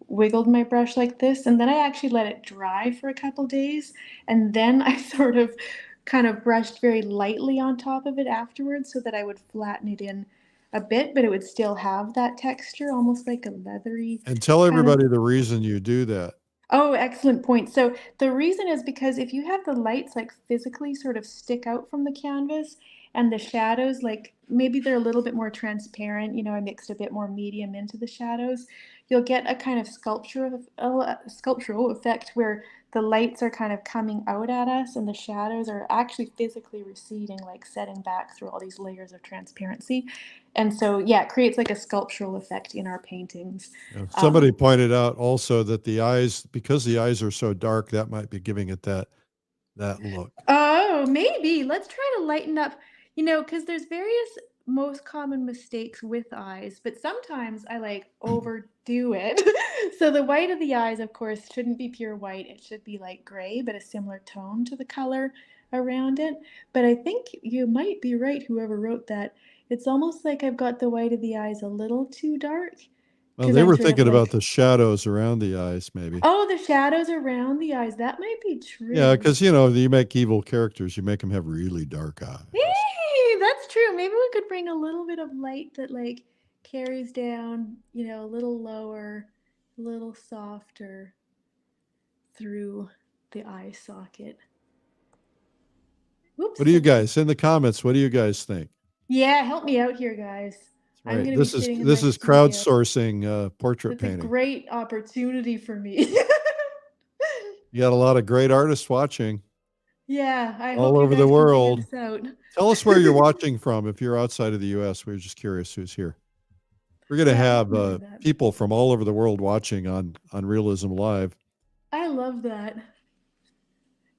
wiggled my brush like this. And then I actually let it dry for a couple days. And then I sort of kind of brushed very lightly on top of it afterwards so that I would flatten it in a bit, but it would still have that texture, almost like a leathery. And tell everybody the reason you do that. Oh, excellent point. So the reason is because if you have the lights like physically sort of stick out from the canvas and the shadows, like maybe they're a little bit more transparent, I mixed a bit more medium into the shadows, you'll get a kind of sculptural effect where the lights are kind of coming out at us and the shadows are actually physically receding, like setting back through all these layers of transparency. And so, yeah, it creates like a sculptural effect in our paintings. Somebody pointed out also that the eyes, because the eyes are so dark, that might be giving it that look. Oh, maybe. Let's try to lighten up, because there's various most common mistakes with eyes, but sometimes I like overdo it. So the white of the eyes, of course, shouldn't be pure white. It should be like gray, but a similar tone to the color around it. But I think you might be right, whoever wrote that. It's almost like I've got the white of the eyes a little too dark. Well, they were thinking about the shadows around the eyes, maybe. Oh, the shadows around the eyes. That might be true. Yeah, because, you make evil characters. You make them have really dark eyes. Hey, that's true. Maybe we could bring a little bit of light that like carries down, a little lower, a little softer through the eye socket. Oops. What do you guys, in the comments, what do you guys think? Yeah, help me out here, guys. Right. I'm going to This be sitting in is my crowdsourcing portrait It's painting. a great opportunity for me. You got a lot of great artists watching. Yeah, I all hope over you guys the can world. figure this out. Tell us where you're watching from. If you're outside of the U.S., we're just curious who's here. We're going to have people from all over the world watching on Realism Live. I love that.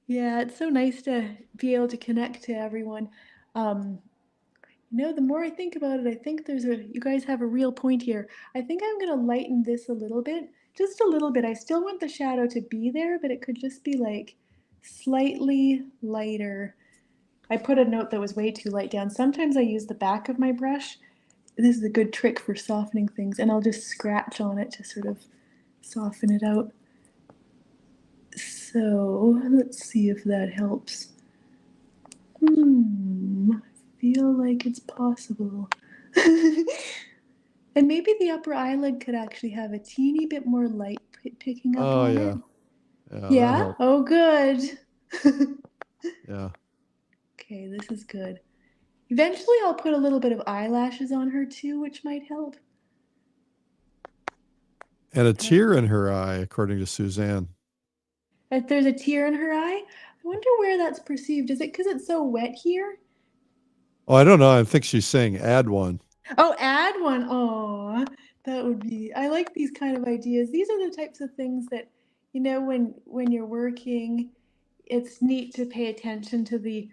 Yeah, it's so nice to be able to connect to everyone. The more I think about it, I think you guys have a real point here. I think I'm going to lighten this a little bit, just a little bit. I still want the shadow to be there, but it could just be like slightly lighter. I put a note that was way too light down. Sometimes I use the back of my brush. This is a good trick for softening things, and I'll just scratch on it to sort of soften it out. So let's see if that helps. I feel like it's possible. And maybe the upper eyelid could actually have a teeny bit more light picking up on it. Yeah? Oh, good. Yeah. Okay, this is good. Eventually I'll put a little bit of eyelashes on her too, which might help. And a tear in her eye, according to Suzanne. If there's a tear in her eye? I wonder where that's perceived. Is it because it's so wet here? Oh, I don't know. I think she's saying add one. Oh, add one. Oh, that would be, I like these kind of ideas. These are the types of things that, when you're working, it's neat to pay attention to the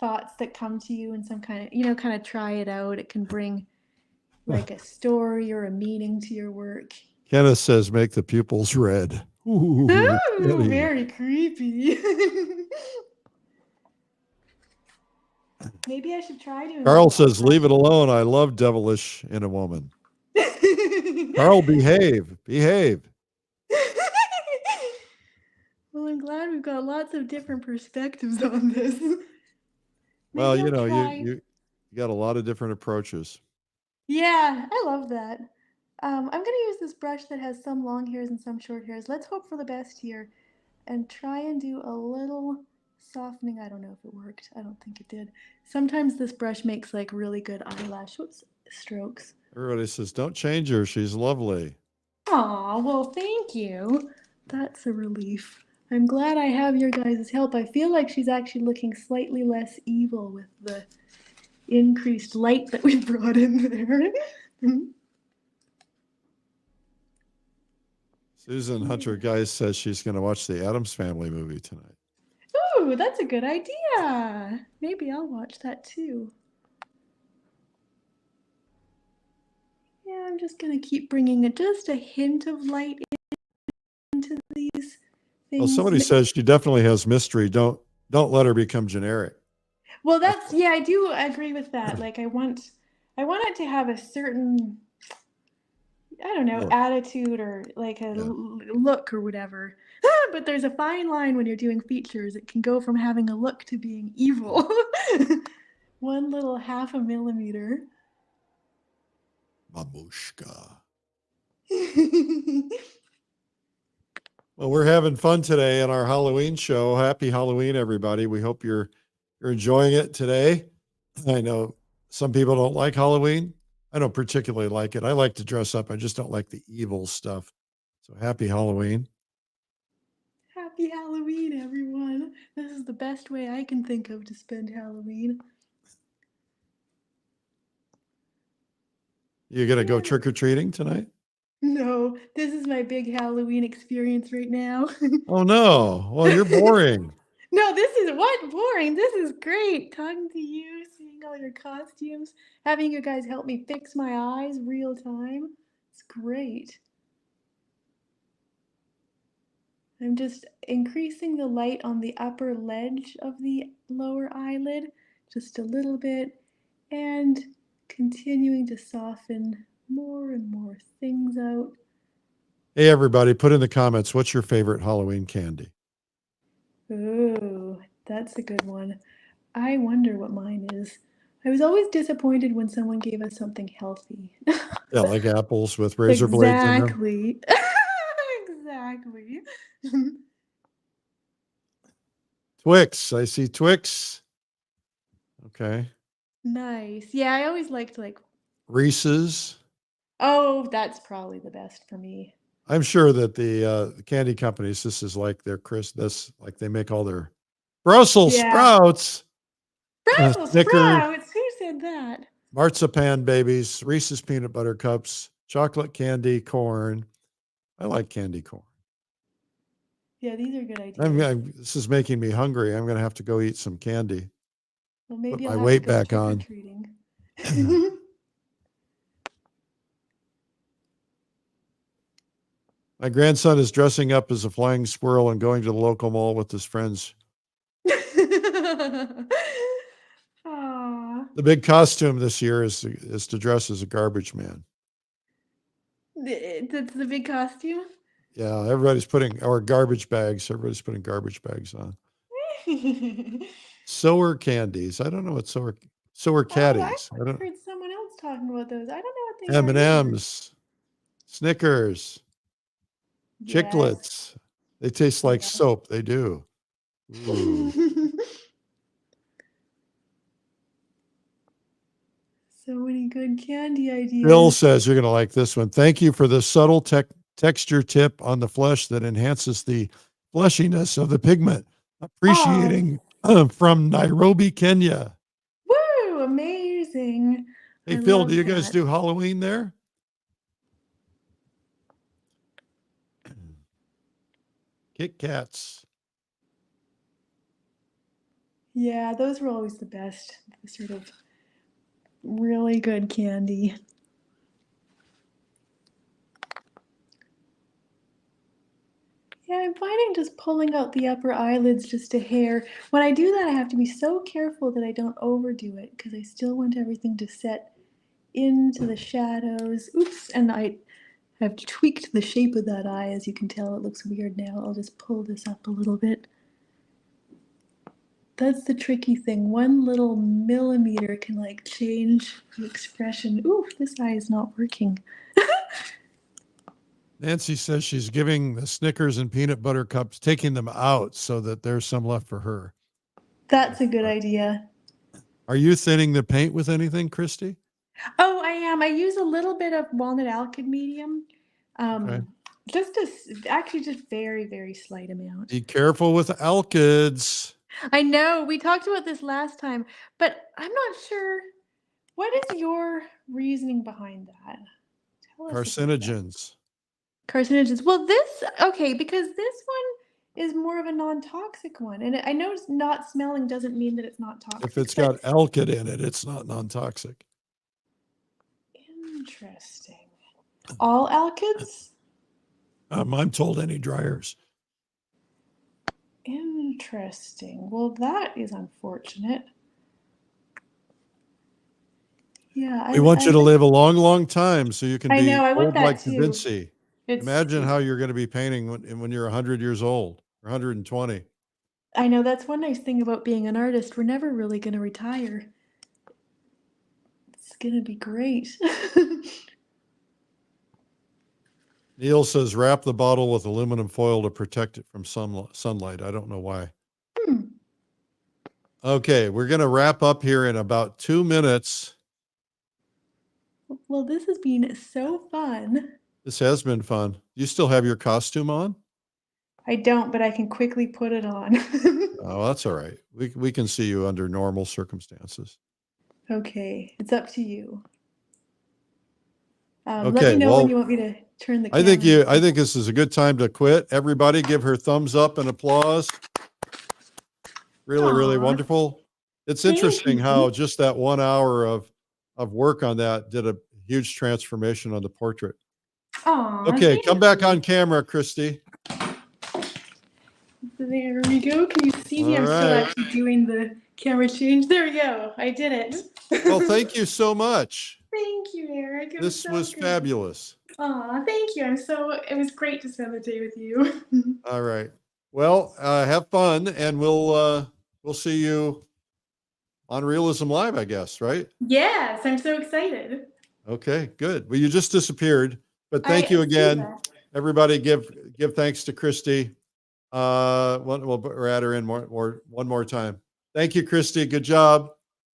thoughts that come to you and some kind of, kind of try it out. It can bring like a story or a meaning to your work. Kenneth says, make the pupils red. Ooh, very creepy. Maybe I should try doing Carl says, leave it alone. I love devilish in a woman. Carl, behave. Well, I'm glad we've got lots of different perspectives on this. Well, you got a lot of different approaches. Yeah, I love that. I'm going to use this brush that has some long hairs and some short hairs. Let's hope for the best here and try and do a little softening. I don't know if it worked. I don't think it did. Sometimes this brush makes like really good eyelash strokes. Everybody says, don't change her. She's lovely. Aw, well, thank you. That's a relief. I'm glad I have your guys' help. I feel like she's actually looking slightly less evil with the increased light that we brought in there. Susan Hunter Geis says she's going to watch the Addams Family movie tonight. Ooh, that's a good idea. Maybe I'll watch that too. Yeah, I'm just going to keep bringing just a hint of light into these Well, things. somebody says she definitely has mystery. Don't let her become generic. Well, yeah, I do agree with that. Like I want it to have a certain, I don't know, Look. attitude or like a Yeah. look or whatever. But there's a fine line when you're doing features. It can go from having a look to being evil. One little 0.5 millimeter. Babushka. Well, we're having fun today in our Halloween show. Happy Halloween, everybody. We hope you're enjoying it today. I know some people don't like Halloween. I don't particularly like it. I like to dress up. I just don't like the evil stuff. So happy Halloween. Happy Halloween, everyone. This is the best way I can think of to spend Halloween. You gonna go trick-or-treating tonight? No, this is my big Halloween experience right now. Oh no. Well, you're boring. No, this is what boring. This is great. Talking to you, seeing all your costumes, having you guys help me fix my eyes real time. It's great. I'm just increasing the light on the upper ledge of the lower eyelid just a little bit and continuing to soften more and more things out. Hey, everybody, put in the comments, what's your favorite Halloween candy? Ooh, that's a good one. I wonder what mine is. I was always disappointed when someone gave us something healthy. Yeah, like apples with razor blades in them. Exactly. Exactly. Twix. I see Twix. Okay. Nice. Yeah, I always liked like, Reese's. oh, that's probably the best for me. I'm sure that the candy companies, this is like their like they make all their Brussels Yeah. sprouts, Brussels Snickers, sprouts. Who said that? marzipan babies, Reese's peanut butter cups, chocolate candy corn. I like candy corn. Yeah, these are good ideas. This is making me hungry. I'm going to have to go eat some candy. Well, maybe Put I'll my have weight to go back on. trick-or-treating. My grandson is dressing up as a flying squirrel and going to the local mall with his friends. Aw. The big costume this year is to dress as a garbage man. That's the big costume? Yeah, everybody's putting, or garbage bags. Everybody's putting garbage bags on. Sour candies. I don't know what sour caddies. I've I don't. heard someone else talking about those. I don't know what they are either. M&Ms, Snickers, Yes. Chiclets. They taste like Yeah. soap. They do. Ooh. So many good candy ideas. Bill says you're going to like this one. Thank you for the subtle texture tip on the flesh that enhances the fleshiness of the pigment. Appreciating from Nairobi, Kenya. Woo! Amazing. Hey, I Phil, love do you guys that. do Halloween there? Kit Kats. Yeah, those were always the best. The sort of really good candy. Yeah, I'm finding just pulling out the upper eyelids just a hair. When I do that, I have to be so careful that I don't overdo it because I still want everything to set into the shadows. Oops, and I have tweaked the shape of that eye. As you can tell, it looks weird now. I'll just pull this up a little bit. That's the tricky thing. 1 little millimeter can like change the expression. Ooh, this eye is not working. Nancy says she's giving the Snickers and peanut butter cups, taking them out so that there's some left for her. That's a good idea. Are you thinning the paint with anything, Kristy? Oh, I am. I use a little bit of walnut alkyd medium. Okay. Actually just very, very slight amount. Be careful with alkyds. I know, we talked about this last time, but I'm not sure. What is your reasoning behind that? Tell us about that. Carcinogens. Carcinogens. Well, because this one is more of a non-toxic one. And I know not smelling doesn't mean that it's not toxic. If it's got alkyd in it, it's not non-toxic. Interesting. All alkyds? I'm told any dryers. Interesting. Well, that is unfortunate. Yeah, We want you to live a long, long time so you can I be know, I want old that like too. 𝗙𝗶𝘁. It's, Imagine how you're going to be painting when you're 100 years old or 120. I know that's one nice thing about being an artist. We're never really going to retire. It's going to be great. Neil says, wrap the bottle with aluminum foil to protect it from sunlight. I don't know why. Okay, we're going to wrap up here in about 2 minutes. Well, this has been so fun. This has been fun. You still have your costume on? I don't, but I can quickly put it on. Oh, that's all right. We can see you under normal circumstances. Okay, it's up to you. Let Okay, me know well, when you want me to turn the I camera. think this is a good time to quit. Everybody give her thumbs up and applause. Really, really Aw. wonderful. It's Thank interesting you. how just that 1 hour of work on that did a huge transformation on the portrait. Aw, Okay, thank come back you. on camera, Kristy. There we go. Can you see me? All I'm still right. actually doing the camera change. There we go. I did it. Well, thank you so much. Thank you, Eric. It This so was good. fabulous. Aw, thank you. It was great to spend the day with you. All right. Well, have fun, and we'll see you on Realism Live, I guess, right? Yes, I'm so excited. Okay, good. Well, you just disappeared, but thank you see again. that. Everybody give thanks to Kristy. We'll add her in one more time. Thank you, Kristy. Good job.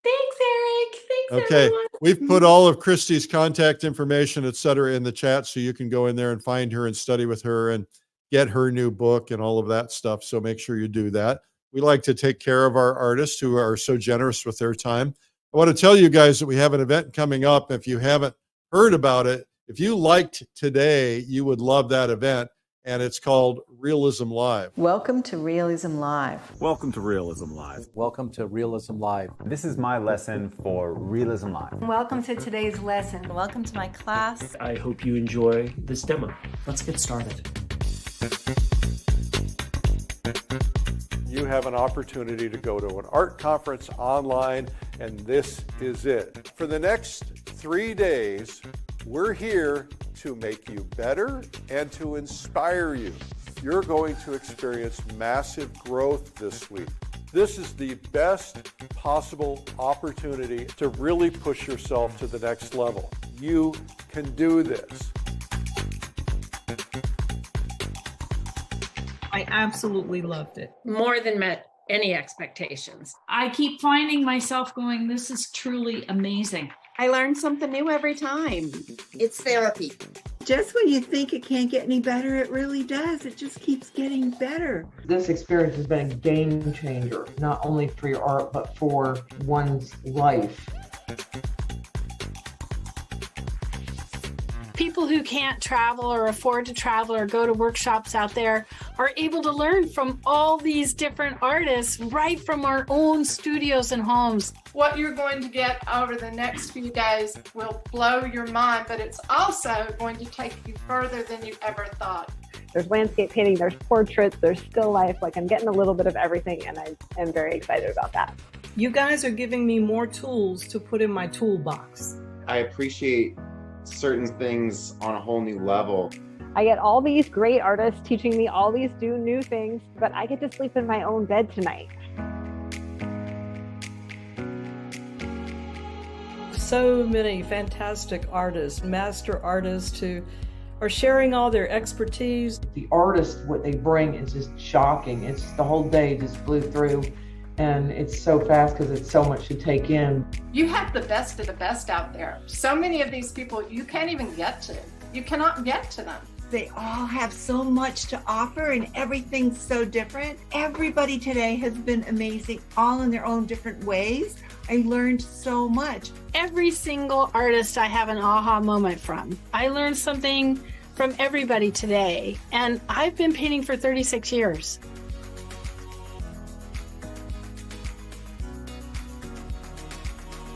Thanks, Eric. Thanks, Okay. everyone. We've put all of Kristy's contact information, et cetera, in the chat, so you can go in there and find her and study with her and get her new book and all of that stuff. So make sure you do that. We like to take care of our artists who are so generous with their time. I want to tell you guys that we have an event coming up. If you haven't heard about it, if you liked today, you would love that event. And it's called Realism Live. Welcome to Realism Live. Welcome to Realism Live. Welcome to Realism Live. This is my lesson for Realism Live. Welcome to today's lesson. Welcome to my class. I hope you enjoy this demo. Let's get started. You have an opportunity to go to an art conference online, and this is it. For the next 3 days, we're here to make you better and to inspire you. You're going to experience massive growth this week. This is the best possible opportunity to really push yourself to the next level. You can do this. I absolutely loved it. More than met any expectations. I keep finding myself going, this is truly amazing. I learn something new every time. It's therapy. Just when you think it can't get any better, it really does. It just keeps getting better. This experience has been a game changer, not only for your art, but for one's life. People who can't travel or afford to travel or go to workshops out there are able to learn from all these different artists right from our own studios and homes. What you're going to get over the next few days will blow your mind, but it's also going to take you further than you ever thought. There's landscape painting, there's portraits, there's still life. Like, I'm getting a little bit of everything, and I am very excited about that. You guys are giving me more tools to put in my toolbox. I appreciate certain things on a whole new level. I get all these great artists teaching me all these new things, but I get to sleep in my own bed tonight. So many fantastic artists, master artists who are sharing all their expertise. The artists, what they bring is just shocking. It's the whole day just flew through, and it's so fast because it's so much to take in. You have the best of the best out there. So many of these people you can't even get to. You cannot get to them. They all have so much to offer and everything's so different. Everybody today has been amazing, all in their own different ways. I learned so much. Every single artist I have an aha moment from. I learned something from everybody today, and I've been painting for 36 years.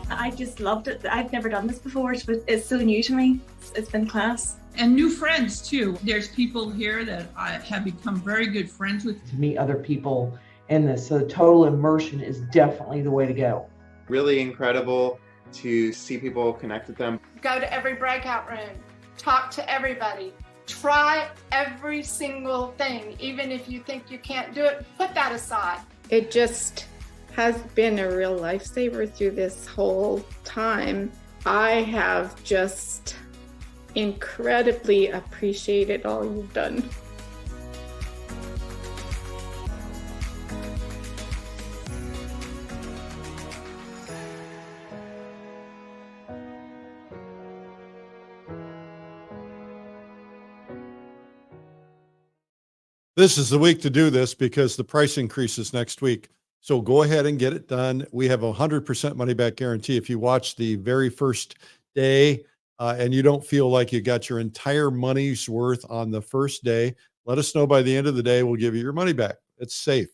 I just loved it. I've never done this before. It's so new to me. It's been class. And new friends too. There's people here that I have become very good friends with. To meet other people in this, so total immersion is definitely the way to go. Really incredible to see people, connect with them. Go to every breakout room, talk to everybody, try every single thing. Even if you think you can't do it, put that aside. It just has been a real lifesaver through this whole time. I have just incredibly appreciated all you've done. This is the week to do this because the price increases next week. So go ahead and get it done. We have a 100% money back guarantee. If you watch the very first day and you don't feel like you got your entire money's worth on the first day, let us know by the end of the day. We'll give you your money back. It's safe.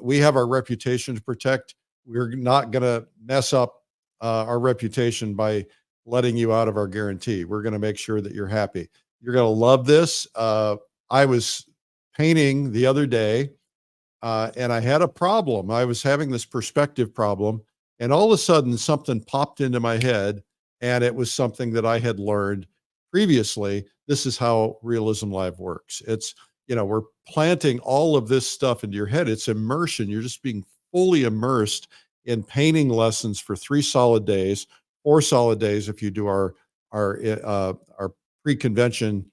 We have our reputation to protect. We're not going to mess up our reputation by letting you out of our guarantee. We're going to make sure that you're happy. You're going to love this. I was painting the other day and I had a problem. I was having this perspective problem, and all of a sudden something popped into my head, and it was something that I had learned previously. This is how Realism Live works. It's, we're planting all of this stuff into your head. It's immersion. You're just being fully immersed in painting lessons for 3 solid days, 4 solid days if you do our pre-convention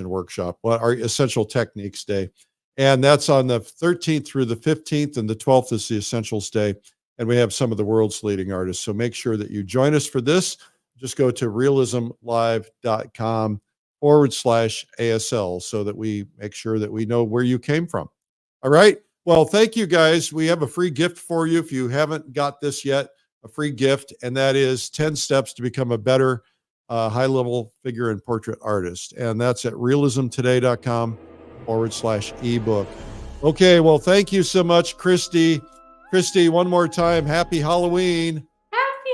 workshop, our Essential Techniques Day. And that's on the 13th through the 15th, and the 12th is the Essentials Day. And we have some of the world's leading artists. So make sure that you join us for this. Just go to realismlive.com/ASL so that we make sure that we know where you came from. All right. Well, thank you guys. We have a free gift for you if you haven't got this yet, a free gift, and that is 10 steps to become a better high-level figure and portrait artist. And that's at realismtoday.com/ebook. Okay, well, thank you so much, Kristy. Kristy, one more time, happy Halloween. Happy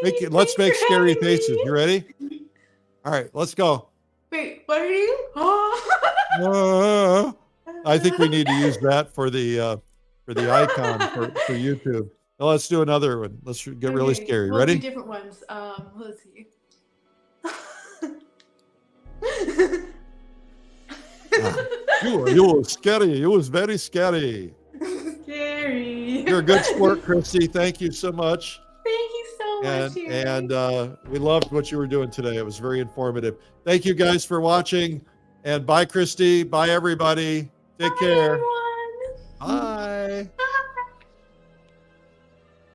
Halloween. Let's make scary faces. You ready? All right, let's go. Wait, what are you? I think we need to use that for the icon for YouTube. Now let's do another one. Let's get really scary. We'll Ready? do different ones. Let's see. You were scary. You was very scary. Scary. You're a good sport, Kristy. Thank you so much. Thank you so much. And we loved what you were doing today. It was very informative. Thank you guys for watching. And bye, Kristy. Bye, everybody. Take care. Everyone.